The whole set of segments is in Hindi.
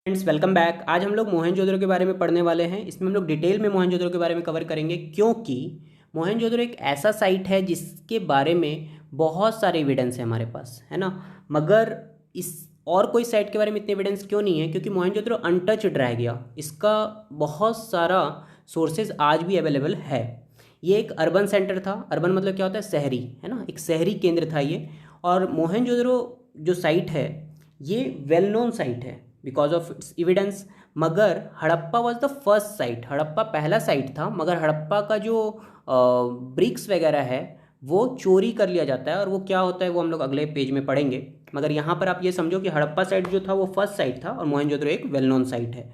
Friends welcome back. आज हम लोग मोहनजोदड़ो के बारे में पढ़ने वाले हैं। इसमें हम लोग डिटेल में मोहनजोदड़ो के बारे में कवर करेंगे, क्योंकि मोहनजोदड़ो एक ऐसा साइट है जिसके बारे में बहुत सारे एविडेंस है हमारे पास, है ना। मगर इस और कोई साइट के बारे में इतने एविडेंस क्यों नहीं है? क्योंकि मोहनजोदड़ो अनटच्ड रह गया। इसका बहुत सारा सोर्सेज आज भी अवेलेबल है। ये एक अर्बन सेंटर था। अर्बन मतलब क्या होता है? शहरी, है ना। एक शहरी केंद्र था ये। और मोहनजोदड़ो जो साइट है ये वेल नोन साइट है बिकॉज ऑफ इट्स एविडेंस। मगर Harappa was the first sight. Harappa पहला साइट था, मगर हड़प्पा का जो ब्रिक्स वगैरह है वो चोरी कर लिया जाता है। और वो क्या होता है वो हम लोग अगले पेज में पढ़ेंगे। मगर यहाँ पर आप ये समझो कि हड़प्पा साइट जो था वो फर्स्ट साइट था और मोहनजोदड़ो एक वेल नोन साइट है।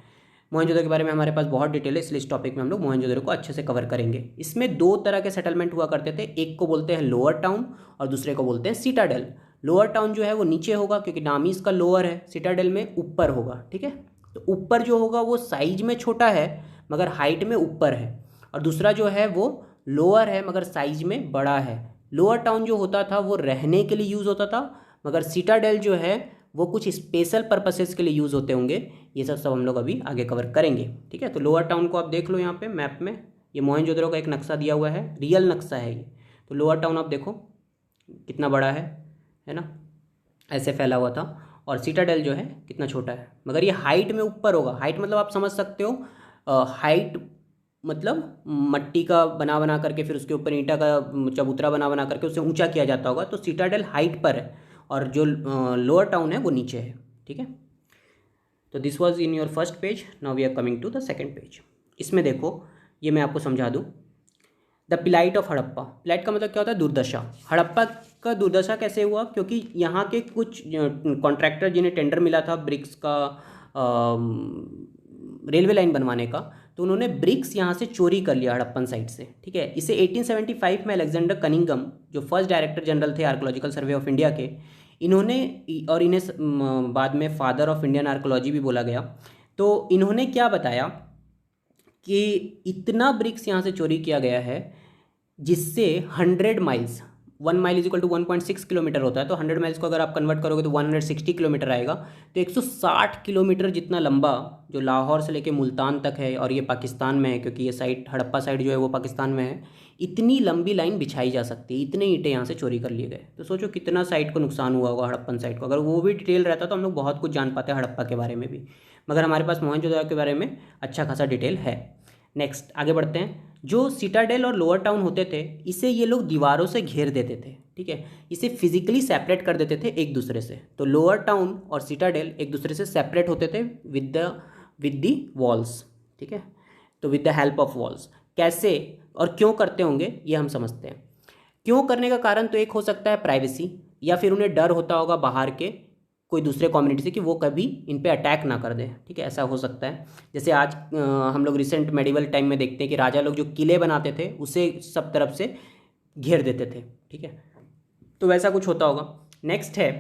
मोहनजोदड़ो के बारे में हमारे पास बहुत डिटेल है, इसलिए इस टॉपिक में हम लोग मोहनजोदड़ो को अच्छे से कवर करेंगे। इसमें दो तरह के सेटलमेंट हुआ करते थे, एक को बोलते हैं लोअर टाउन और दूसरे को बोलते हैं सिटाडेल। लोअर टाउन जो है वो नीचे होगा क्योंकि नाम ही इसका लोअर है। सिटाडेल में ऊपर होगा, ठीक है। तो ऊपर जो होगा वो साइज में छोटा है मगर हाइट में ऊपर है, और दूसरा जो है वो लोअर है मगर साइज में बड़ा है। लोअर टाउन जो होता था वो रहने के लिए यूज़ होता था, मगर सिटाडेल जो है वो कुछ स्पेशल पर्पसेस के लिए यूज़ होते होंगे। ये सब हम लोग अभी आगे कवर करेंगे, ठीक है। तो लोअर टाउन को आप देख लो यहाँ पे मैप में। ये मोहनजोदड़ो का एक नक्शा दिया हुआ है, रियल नक्शा है ये। तो लोअर टाउन आप देखो कितना बड़ा है ना, ऐसे फैला हुआ था। और सिटाडेल जो है कितना छोटा है, मगर ये हाइट में ऊपर होगा। हाइट मतलब आप समझ सकते हो, हाइट मतलब मट्टी का बना बना करके फिर उसके ऊपर ईंटा का चबूतरा बना बना करके उसे ऊंचा किया जाता होगा। तो सिटाडेल हाइट पर है और जो लोअर टाउन है वो नीचे है, ठीक है। तो this was in your first page. Now we are coming to the second page. इसमें देखो, ये मैं आपको समझा दूँ। The plight of Harappa. Plight का मतलब क्या होता है? दुर्दशा। हड़प्पा का दुर्दशा कैसे हुआ? क्योंकि यहाँ के कुछ कॉन्ट्रैक्टर जिन्हें टेंडर मिला था ब्रिक्स का रेलवे लाइन बनवाने का, तो उन्होंने ब्रिक्स यहाँ से चोरी कर लिया हड़प्पन साइट से, ठीक है। इसे 1875 में अलेक्जेंडर कनिंगम, जो फर्स्ट डायरेक्टर जनरल थे आर्कोलॉजिकल सर्वे ऑफ इंडिया के, इन्होंने, और इन्हें बाद में फादर ऑफ इंडियन आर्कोलॉजी भी बोला गया, तो इन्होंने क्या बताया कि इतना ब्रिक्स यहाँ से चोरी किया गया है जिससे 100 miles, 1 mile is equal to 1.6 kilometre होता है। तो 100 माइल्स को अगर आप कन्वर्ट करोगे तो 160 किलोमीटर आएगा। तो 160 किलोमीटर जितना लंबा, जो लाहौर से लेके मुल्तान तक है, और ये पाकिस्तान में है क्योंकि ये साइड हड़प्पा साइड जो है वो पाकिस्तान में है, इतनी लंबी लाइन बिछाई जा सकती है। इतने ईंटें यहाँ से चोरी कर लिए गए। तो सोचो कितना साइड को नुकसान हुआ होगा हड़प्पन साइड को। अगर वो भी डिटेल रहता तो हम लोग बहुत कुछ जान पाते हैं हड़प्पा के बारे में भी, मगर हमारे पास मोहनजोदड़ो के बारे में अच्छा खासा डिटेल है। नेक्स्ट आगे बढ़ते हैं। जो सिटाडेल और लोअर टाउन होते थे इसे ये लोग दीवारों से घेर देते थे, ठीक है। इसे फिजिकली सेपरेट कर देते थे एक दूसरे से। तो लोअर टाउन और सिटाडेल एक दूसरे से सेपरेट होते थे विद द वॉल्स, ठीक है। तो with the help of walls. कैसे और क्यों करते होंगे ये हम समझते हैं। क्यों करने का कारण तो एक हो सकता है प्राइवेसी, या फिर उन्हें डर होता होगा बाहर के कोई दूसरे कम्युनिटी से कि वो कभी इन पे अटैक ना कर दे, ठीक है। ऐसा हो सकता है। जैसे आज हम लोग रिसेंट मेडिवल टाइम में देखते हैं कि राजा लोग जो किले बनाते थे उसे सब तरफ से घेर देते थे, ठीक है। तो वैसा कुछ होता होगा। नेक्स्ट है,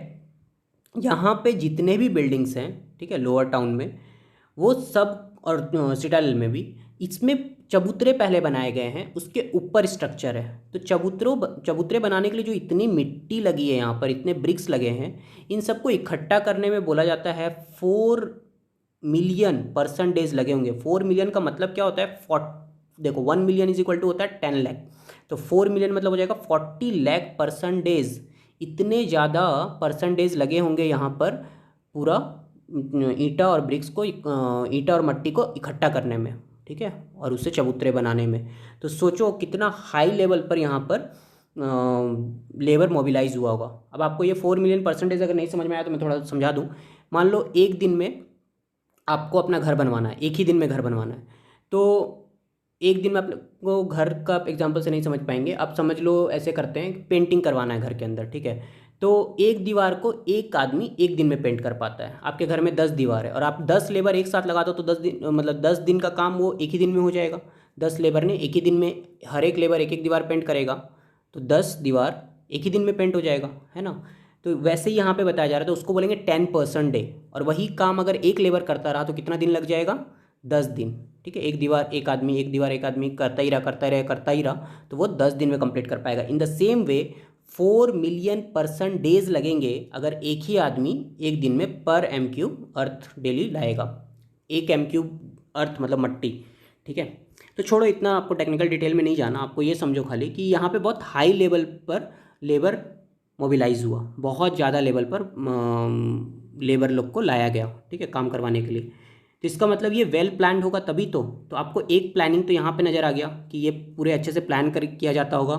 यहाँ पे जितने भी बिल्डिंग्स हैं, ठीक है, लोअर टाउन में वो सब, और सिटाडेल में भी, इसमें चबूतरे पहले बनाए गए हैं, उसके ऊपर स्ट्रक्चर है। तो चबूतरे बनाने के लिए जो इतनी मिट्टी लगी है यहाँ पर, इतने ब्रिक्स लगे हैं, इन सबको इकट्ठा करने में बोला जाता है 4 मिलियन % लगे होंगे। 4 मिलियन का मतलब क्या होता है? देखो 1 मिलियन इज इक्वल टू होता है 10 लाख। तो 4 मिलियन मतलब हो जाएगा 40 लाख %। इतने ज़्यादा % लगे होंगे यहाँ पर पूरा ईंटा और ब्रिक्स को, ईंटा और मट्टी को इकट्ठा करने में, ठीक है, और उससे चबूतरे बनाने में। तो सोचो कितना हाई लेवल पर यहाँ पर लेबर मोबिलाइज हुआ होगा। अब आपको ये 4 मिलियन % अगर नहीं समझ में आया तो मैं थोड़ा समझा दूँ। मान लो एक दिन में आपको अपना घर बनवाना है, एक ही दिन में घर बनवाना है। तो एक दिन में अपने को घर का एग्जांपल से नहीं समझ पाएंगे, आप समझ लो ऐसे करते हैं, पेंटिंग करवाना है घर के अंदर, ठीक है। तो एक दीवार को एक आदमी एक दिन में पेंट कर पाता है। आपके घर में 10 दीवार है और आप 10 लेबर एक साथ लगा दो तो 10 दिन, मतलब 10 दिन का काम वो एक ही दिन में हो जाएगा। 10 लेबर ने एक ही दिन में, हर एक लेबर एक एक दीवार पेंट करेगा तो 10 दीवार एक ही दिन में पेंट हो जाएगा, है ना। तो वैसे ही यहाँ पे बताया जा रहा है, तो उसको बोलेंगे 10% डे। और वही काम अगर एक लेबर करता रहा तो कितना दिन लग जाएगा? 10 दिन, ठीक है। एक दीवार एक आदमी करता ही रहा तो वो 10 दिन में कंप्लीट कर पाएगा। In the same way 4 million person days लगेंगे अगर एक ही आदमी एक दिन में पर एम क्यूब अर्थ डेली लाएगा। एक एम क्यूब अर्थ मतलब मट्टी, ठीक है। तो छोड़ो, इतना आपको टेक्निकल डिटेल में नहीं जाना, आपको ये समझो खाली कि यहाँ पे बहुत हाई लेवल पर लेबर मोबिलाइज हुआ, बहुत ज़्यादा लेवल पर लेबर लोग को लाया गया, ठीक है, काम करवाने के लिए। तो इसका मतलब ये वेल प्लान्ड होगा तभी तो आपको एक प्लानिंग तो यहाँ पे नज़र आ गया कि ये पूरे अच्छे से प्लान कर किया जाता होगा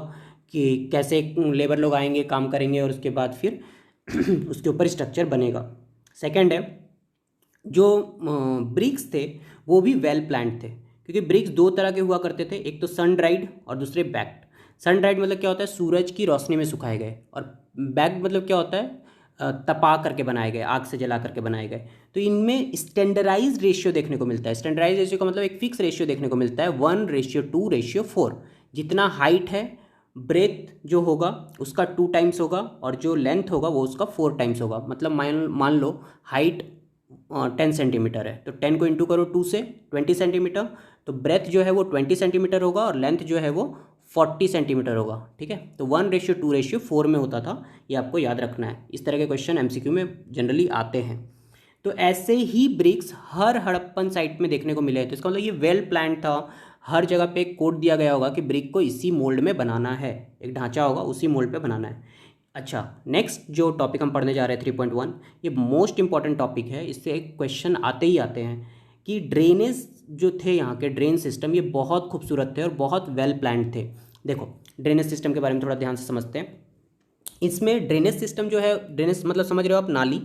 कि कैसे लेबर लोग आएंगे, काम करेंगे, और उसके बाद फिर उसके ऊपर स्ट्रक्चर बनेगा। सेकंड है, जो ब्रिक्स थे वो भी वेल प्लान्ड थे, क्योंकि ब्रिक्स दो तरह के हुआ करते थे, एक तो सन ड्राइड और दूसरे बैक्ड। सन ड्राइड मतलब क्या होता है, सूरज की रोशनी में सुखाए गए, और बैक्ड मतलब क्या होता है, तपा करके बनाए गए, आग से जला करके बनाए गए। तो इनमें स्टैंडर्डाइज रेशियो देखने को मिलता है। स्टैंडर्डाइज रेशियो का मतलब एक फिक्स रेशियो देखने को मिलता है, 1:2:4। जितना हाइट है, ब्रेथ जो होगा उसका 2 टाइम्स होगा, और जो लेंथ होगा वो उसका 4 टाइम्स होगा। मतलब मान लो हाइट 10 सेंटीमीटर है, तो 10 को इंटू करो 2 से 20 सेंटीमीटर, तो ब्रेथ जो है वो 20 सेंटीमीटर होगा, और लेंथ जो है वो 40 सेंटीमीटर होगा, ठीक है। तो 1:2:4 में होता था, ये आपको याद रखना है। इस तरह के क्वेश्चन एमसीक्यू में जनरली आते हैं। तो ऐसे ही ब्रिक्स हर हड़प्पन साइट में देखने को मिले हैं। तो इसका मतलब ये वेल प्लान था, हर जगह पे एक कोड दिया गया होगा कि ब्रिक को इसी मोल्ड में बनाना है, एक ढांचा होगा उसी मोल्ड पे बनाना है। अच्छा, नेक्स्ट जो टॉपिक हम पढ़ने जा रहे हैं 3.1, ये मोस्ट इंपॉर्टेंट टॉपिक है। इससे एक क्वेश्चन आते ही आते हैं कि ड्रेनेज जो थे, यहाँ के ड्रेन सिस्टम ये बहुत खूबसूरत थे और बहुत वेल प्लान्ड थे। देखो, ड्रेनेज सिस्टम के बारे में थोड़ा ध्यान से समझते हैं। इसमें ड्रेनेज सिस्टम जो है, ड्रेनेज मतलब समझ रहे हो आप, नाली।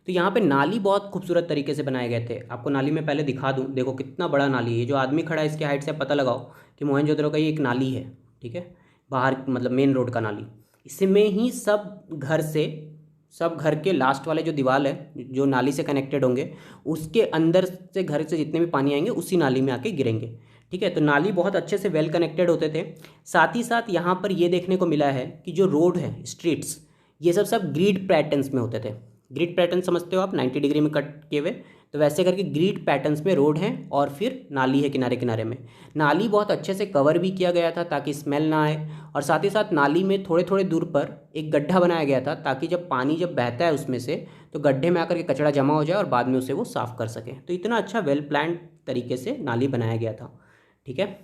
तो यहाँ पे नाली बहुत खूबसूरत तरीके से बनाए गए थे। आपको नाली में पहले दिखा दूँ, देखो कितना बड़ा नाली है। जो आदमी खड़ा है इसकी हाइट से पता लगाओ कि मोहनजोदड़ो का ये एक नाली है, ठीक है, बाहर मतलब मेन रोड का नाली। इसमें ही सब घर के लास्ट वाले जो दीवार है, जो नाली से कनेक्टेड होंगे, उसके अंदर से घर से जितने भी पानी आएंगे उसी नाली में आके गिरेंगे, ठीक है। तो नाली बहुत अच्छे से वेल कनेक्टेड होते थे। साथ ही साथ यहाँ पर ये देखने को मिला है कि जो रोड है, स्ट्रीट्स, ये सब ग्रिड पैटर्न्स में होते थे। ग्रिड पैटर्न समझते हो आप, 90 डिग्री में कट किए हुए, तो वैसे करके ग्रिड पैटर्न्स में रोड हैं, और फिर नाली है किनारे किनारे में। नाली बहुत अच्छे से कवर भी किया गया था ताकि स्मेल ना आए, और साथ ही साथ नाली में थोड़े थोड़े दूर पर एक गड्ढा बनाया गया था ताकि जब पानी बहता है उसमें से, तो गड्ढे में आकर के कचरा जमा हो जाए और बाद में उसे वो साफ़ कर सके। तो इतना अच्छा वेल प्लान्ड तरीके से नाली बनाया गया था, ठीक है।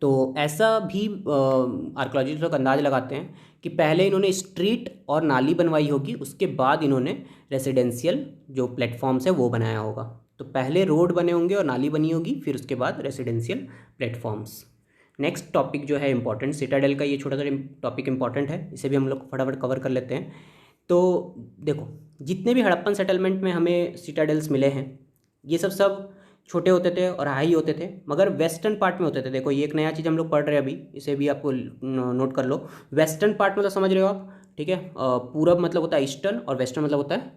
तो ऐसा भी आर्कोलॉजिस्ट लोग अंदाज लगाते हैं कि पहले इन्होंने स्ट्रीट और नाली बनवाई होगी, उसके बाद इन्होंने रेसिडेंशियल जो प्लेटफॉर्म्स है वो बनाया होगा। तो पहले रोड बने होंगे और नाली बनी होगी, फिर उसके बाद रेसिडेंशियल प्लेटफॉर्म्स। नेक्स्ट टॉपिक जो है इंपॉर्टेंट, सिटाडेल का ये छोटा सा टॉपिक इंपॉर्टेंट है, इसे भी हम लोग फटाफट कवर कर लेते हैं। तो देखो, जितने भी हड़प्पन सेटलमेंट में हमें सिटाडेल्स मिले हैं, ये सब छोटे होते थे और हाई होते थे, मगर वेस्टर्न पार्ट में होते थे। देखो, ये एक नया चीज़ हम लोग पढ़ रहे हैं अभी, इसे भी आपको नोट कर लो। वेस्टर्न पार्ट मतलब समझ रहे हो आप, ठीक है। पूरब मतलब होता है ईस्टर्न, और वेस्टर्न मतलब होता है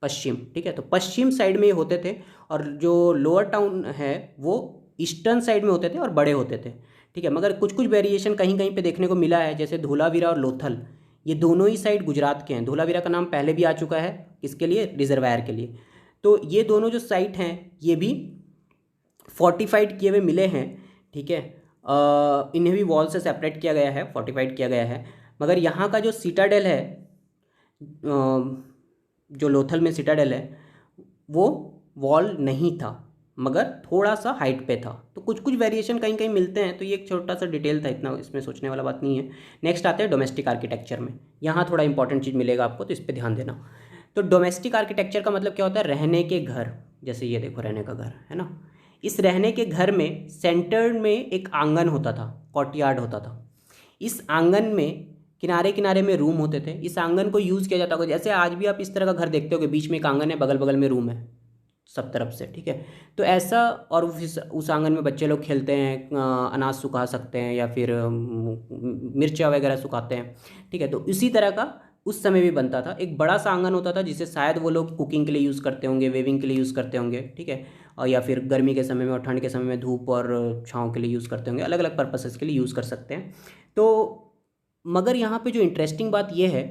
पश्चिम, ठीक है। तो पश्चिम साइड में ये होते थे, और जो लोअर टाउन है वो ईस्टर्न साइड में होते थे और बड़े होते थे, ठीक है। मगर कुछ कुछ वेरिएशन कहीं कहीं पे देखने को मिला है, जैसे धोलावीरा और लोथल, ये दोनों ही साइड गुजरात के हैं। धोलावीरा का नाम पहले भी आ चुका है, किसके लिए, रिजर्वायर के लिए। तो ये दोनों जो साइट हैं ये भी फोर्टिफाइड किए हुए मिले हैं, ठीक है। इन्हें भी वॉल से सेपरेट किया गया है, फोर्टिफाइड किया गया है। मगर यहाँ का जो सिटाडेल है, जो लोथल में सिटाडेल है, वो वॉल नहीं था, मगर थोड़ा सा हाइट पे था। तो कुछ कुछ वेरिएशन कहीं कहीं मिलते हैं। तो ये एक छोटा सा डिटेल था, इतना इसमें सोचने वाला बात नहीं है। नेक्स्ट आते हैं डोमेस्टिक आर्किटेक्चर में, यहाँ थोड़ा इंपॉर्टेंट चीज़ मिलेगा आपको, तो इस पर ध्यान देना। तो डोमेस्टिक आर्किटेक्चर का मतलब क्या होता है, रहने के घर। जैसे ये देखो, रहने का घर है ना। इस रहने के घर में सेंटर में एक आंगन होता था, कोर्टयार्ड होता था। इस आंगन में किनारे किनारे में रूम होते थे। इस आंगन को यूज़ किया जाता होगा, जैसे आज भी आप इस तरह का घर देखते हो कि बीच में एक आंगन है, बगल बगल में रूम है सब तरफ से, ठीक है। तो ऐसा, और उस आंगन में बच्चे लोग खेलते हैं, अनाज सुखा सकते हैं, या फिर मिर्चा वगैरह सुखाते हैं, ठीक है। तो इसी तरह का उस समय भी बनता था। एक बड़ा सा आंगन होता था जिसे शायद वो लोग कुकिंग के लिए यूज़ करते होंगे, वेविंग के लिए यूज़ करते होंगे, ठीक है। और या फिर गर्मी के समय में और ठंड के समय में धूप और छाँव के लिए यूज़ करते होंगे, अलग अलग पर्पसेस के लिए यूज़ कर सकते हैं। तो मगर यहाँ पे जो इंटरेस्टिंग बात यह है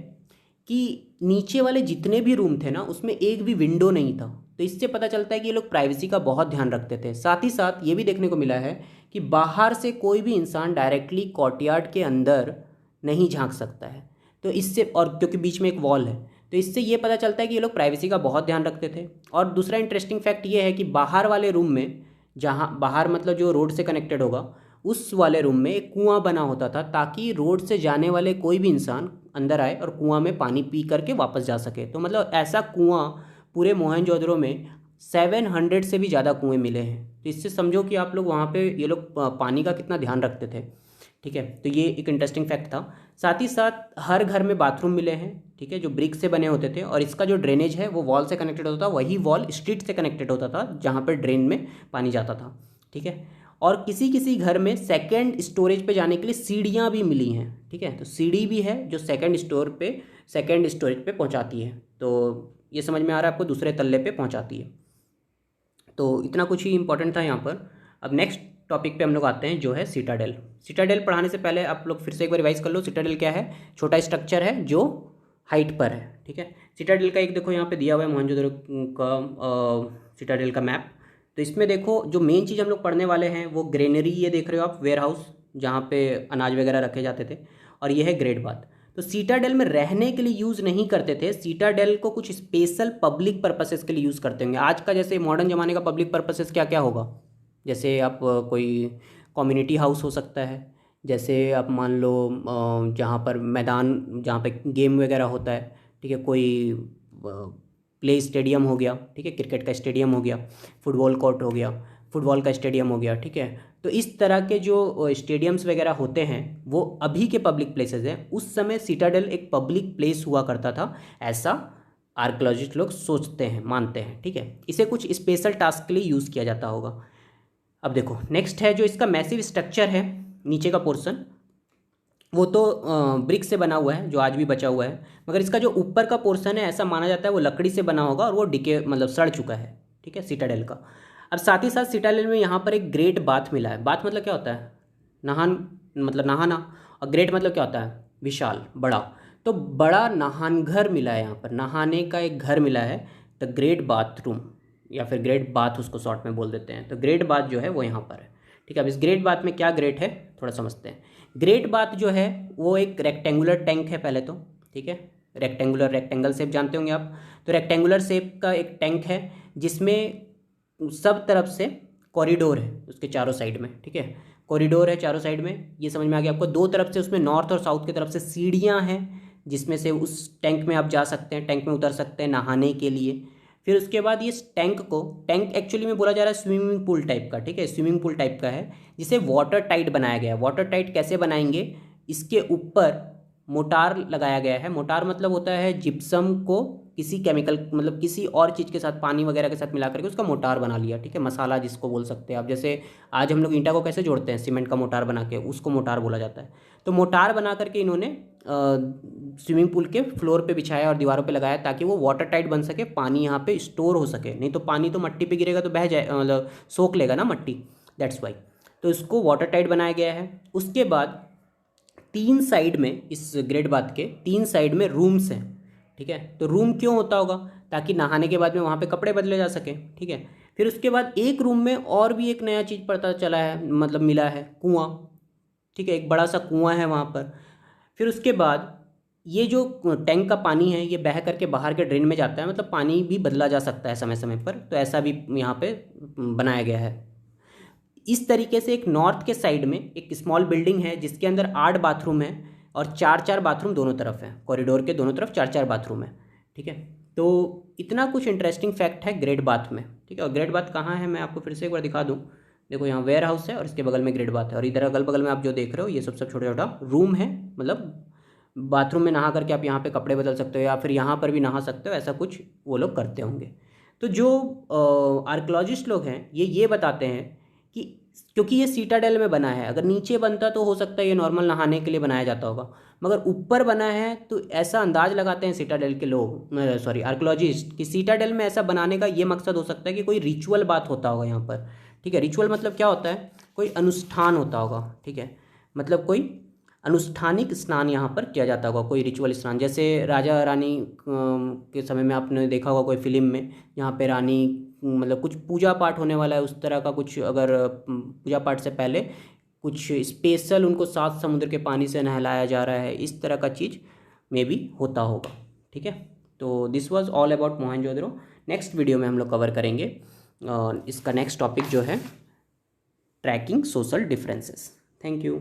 कि नीचे वाले जितने भी रूम थे ना, उसमें एक भी विंडो नहीं था। तो इससे पता चलता है कि ये लोग प्राइवेसी का बहुत ध्यान रखते थे। साथ ही साथ ये भी देखने को मिला है कि बाहर से कोई भी इंसान डायरेक्टली कोर्टयार्ड के अंदर नहीं झांक सकता है। तो इससे, और क्योंकि बीच में एक वॉल है, तो इससे ये पता चलता है कि ये लोग प्राइवेसी का बहुत ध्यान रखते थे। और दूसरा इंटरेस्टिंग फैक्ट ये है कि बाहर वाले रूम में, जहाँ बाहर मतलब जो रोड से कनेक्टेड होगा, उस वाले रूम में एक कुआं बना होता था, ताकि रोड से जाने वाले कोई भी इंसान अंदर आए और कुआं में पानी पी करके वापस जा सके। तो मतलब ऐसा कुआं पूरे मोहनजोदड़ो में 700 से भी ज़्यादा कुएं मिले हैं। तो इससे समझो कि आप लोग वहाँ पे ये लोग पानी का कितना ध्यान रखते थे। ठीक है, तो ये एक इंटरेस्टिंग फैक्ट था। साथ ही साथ हर घर में बाथरूम मिले हैं, ठीक है, जो ब्रिक से बने होते थे, और इसका जो ड्रेनेज है वो वॉल से कनेक्टेड होता था, वही वॉल स्ट्रीट से कनेक्टेड होता था जहाँ पर ड्रेन में पानी जाता था। ठीक है, और किसी किसी घर में सेकंड स्टोरेज पे जाने के लिए सीढ़ियाँ भी मिली हैं। ठीक है, तो सीढ़ी भी है जो सेकंड स्टोरेज पे पहुँचाती है। तो ये समझ में आ रहा है आपको, दूसरे तल्ले पे पहुँचाती है। तो इतना कुछ ही इंपॉर्टेंट था यहाँ पर। अब नेक्स्ट टॉपिक पे हम लोग आते हैं, जो है सिटाडेल। सिटाडेल पढ़ाने से पहले आप लोग फिर से एक बार रिवाइज कर लो। सिटाडेल क्या है? छोटा स्ट्रक्चर है जो हाइट पर है। ठीक है, सिटाडेल का एक देखो यहाँ पे दिया हुआ है मोहनजोदड़ो का सिटाडेल का मैप। तो इसमें देखो जो मेन चीज़ हम लोग पढ़ने वाले हैं वो ग्रेनरी, ये देख रहे हो आप, वेयर हाउस जहाँ पे अनाज वगैरह रखे जाते थे, और ये है ग्रेट बाथ। तो सिटाडेल में रहने के लिए यूज़ नहीं करते थे, सिटाडेल को कुछ स्पेशल पब्लिक पर्पसेस के लिए यूज़ करते होंगे। आज का जैसे मॉडर्न ज़माने का पब्लिक पर्पसेस क्या क्या होगा? जैसे आप कोई कम्युनिटी हाउस हो सकता है, जैसे आप मान लो जहाँ पर मैदान, जहाँ पे गेम वगैरह होता है, ठीक है, कोई प्ले स्टेडियम हो गया, ठीक है, क्रिकेट का स्टेडियम हो गया, फुटबॉल कोर्ट हो गया, फुटबॉल का स्टेडियम हो गया। ठीक है, तो इस तरह के जो स्टेडियम्स वगैरह होते हैं वो अभी के पब्लिक प्लेसेस हैं। उस समय सिटाडेल एक पब्लिक प्लेस हुआ करता था, ऐसा आर्कियोलॉजिस्ट लोग सोचते हैं, मानते हैं। ठीक है, इसे कुछ स्पेशल टास्क के लिए यूज़ किया जाता होगा। अब देखो नेक्स्ट है जो इसका मैसिव स्ट्रक्चर है, नीचे का पोर्शन, वो तो ब्रिक से बना हुआ है जो आज भी बचा हुआ है, मगर इसका जो ऊपर का पोर्शन है ऐसा माना जाता है वो लकड़ी से बना होगा, और वो डिके मतलब सड़ चुका है। ठीक है, सिटाडेल का। अब साथ ही साथ सिटाडेल में यहाँ पर एक ग्रेट बाथ मिला है। बाथ मतलब क्या होता है? नहान, मतलब नहाना। और ग्रेट मतलब क्या होता है? विशाल, बड़ा। तो बड़ा नहान घर मिला है यहाँ पर, नहाने का एक घर मिला है, द ग्रेट बाथरूम, या फिर ग्रेट बाथ उसको शॉर्ट में बोल देते हैं। तो ग्रेट बाथ जो है वो यहाँ पर है। ठीक है, अब इस ग्रेट बाथ में क्या ग्रेट है थोड़ा समझते हैं। ग्रेट बाथ जो है वो एक रेक्टेंगुलर टैंक है पहले तो। ठीक है, रेक्टेंगल शेप जानते होंगे आप। तो रेक्टेंगुलर शेप का एक टैंक है जिसमें सब तरफ से कॉरिडोर है उसके चारों साइड में। ठीक है, कॉरिडोर है चारों साइड में, ये समझ में आ गया आपको। दो तरफ से उसमें नॉर्थ और साउथ की तरफ से सीढ़ियाँ हैं जिसमें से उस टैंक में आप जा सकते हैं, टैंक में उतर सकते हैं नहाने के लिए। फिर उसके बाद ये टैंक को, टैंक एक्चुअली में बोला जा रहा है स्विमिंग पूल टाइप का। ठीक है, स्विमिंग पूल टाइप का है जिसे वाटर टाइट बनाया गया है। वाटर टाइट कैसे बनाएंगे? इसके ऊपर मोटार लगाया गया है। मोटार मतलब होता है जिप्सम को किसी केमिकल, मतलब किसी और चीज़ के साथ, पानी वगैरह के साथ मिला करके उसका मोटार बना लिया। ठीक है, मसाला जिसको बोल सकते हैं आप। जैसे आज हम लोग ईंटा को कैसे जोड़ते हैं, सीमेंट का मोटार बना के, उसको मोटार बोला जाता है। तो मोटार बना करके इन्होंने स्विमिंग पूल के फ्लोर पे बिछाया और दीवारों पे लगाया ताकि वो वाटर टाइट बन सके, पानी यहाँ पे स्टोर हो सके। नहीं तो पानी तो मट्टी पे गिरेगा तो बह जाए, मतलब सोख लेगा ना मट्टी, दैट्स वाई। तो इसको वाटर टाइट बनाया गया है। उसके बाद तीन साइड में, इस ग्रेट बाथ के तीन साइड में रूम्स हैं। ठीक है, तो रूम क्यों होता होगा? ताकि नहाने के बाद में वहाँ पे कपड़े बदले जा सके। ठीक है, फिर उसके बाद एक रूम में और भी एक नया चीज़ पता चला है, मतलब मिला है, कुआं। ठीक है, एक बड़ा सा कुआं है वहाँ पर। फिर उसके बाद ये जो टैंक का पानी है ये बह करके बाहर के ड्रेन में जाता है, मतलब पानी भी बदला जा सकता है समय समय पर, तो ऐसा भी यहाँ पे बनाया गया है। इस तरीके से एक नॉर्थ के साइड में एक स्मॉल बिल्डिंग है जिसके अंदर 8 बाथरूम है, और 4-4 बाथरूम दोनों तरफ है, कॉरिडोर के दोनों तरफ 4-4 बाथरूम है। ठीक है, तो इतना कुछ इंटरेस्टिंग फैक्ट है ग्रेट बाथ में। ठीक है, और ग्रेट बाथ कहाँ है मैं आपको फिर से एक बार दिखा दूँ। देखो यहाँ वेयर हाउस है और इसके बगल में ग्रेट बाथ है, और इधर अगल बगल में आप जो देख रहे हो ये सब सब छोटा छोटा रूम है, मतलब बाथरूम में नहा करके आप यहाँ पे कपड़े बदल सकते हो या फिर यहाँ पर भी नहा सकते हो, ऐसा कुछ वो लोग करते होंगे। तो जो आर्कियोलॉजिस्ट लोग हैं ये बताते हैं कि क्योंकि ये सिटाडेल में बना है, अगर नीचे बनता तो हो सकता है ये नॉर्मल नहाने के लिए बनाया जाता होगा, मगर ऊपर बना है तो ऐसा अंदाज लगाते हैं सिटाडेल के लोग, सॉरी आर्कियोलॉजिस्ट, कि सिटाडेल में ऐसा बनाने का ये मकसद हो सकता है कि कोई रिचुअल बात होता होगा यहाँ पर। ठीक है, रिचुअल मतलब क्या होता है? कोई अनुष्ठान होता होगा। ठीक है, मतलब कोई अनुष्ठानिक स्नान यहाँ पर किया जाता होगा, कोई रिचुअल स्नान, जैसे राजा रानी के समय में आपने देखा होगा कोई फिल्म में, यहाँ पे रानी मतलब कुछ पूजा पाठ होने वाला है, उस तरह का कुछ, अगर पूजा पाठ से पहले कुछ स्पेशल उनको 7 समुद्र के पानी से नहलाया जा रहा है, इस तरह का चीज़ में भी होता होगा। ठीक है, तो this was all about Mohenjodaro. Next video में हम लोग कवर करेंगे इसका नेक्स्ट टॉपिक जो है tracking social differences. Thank you.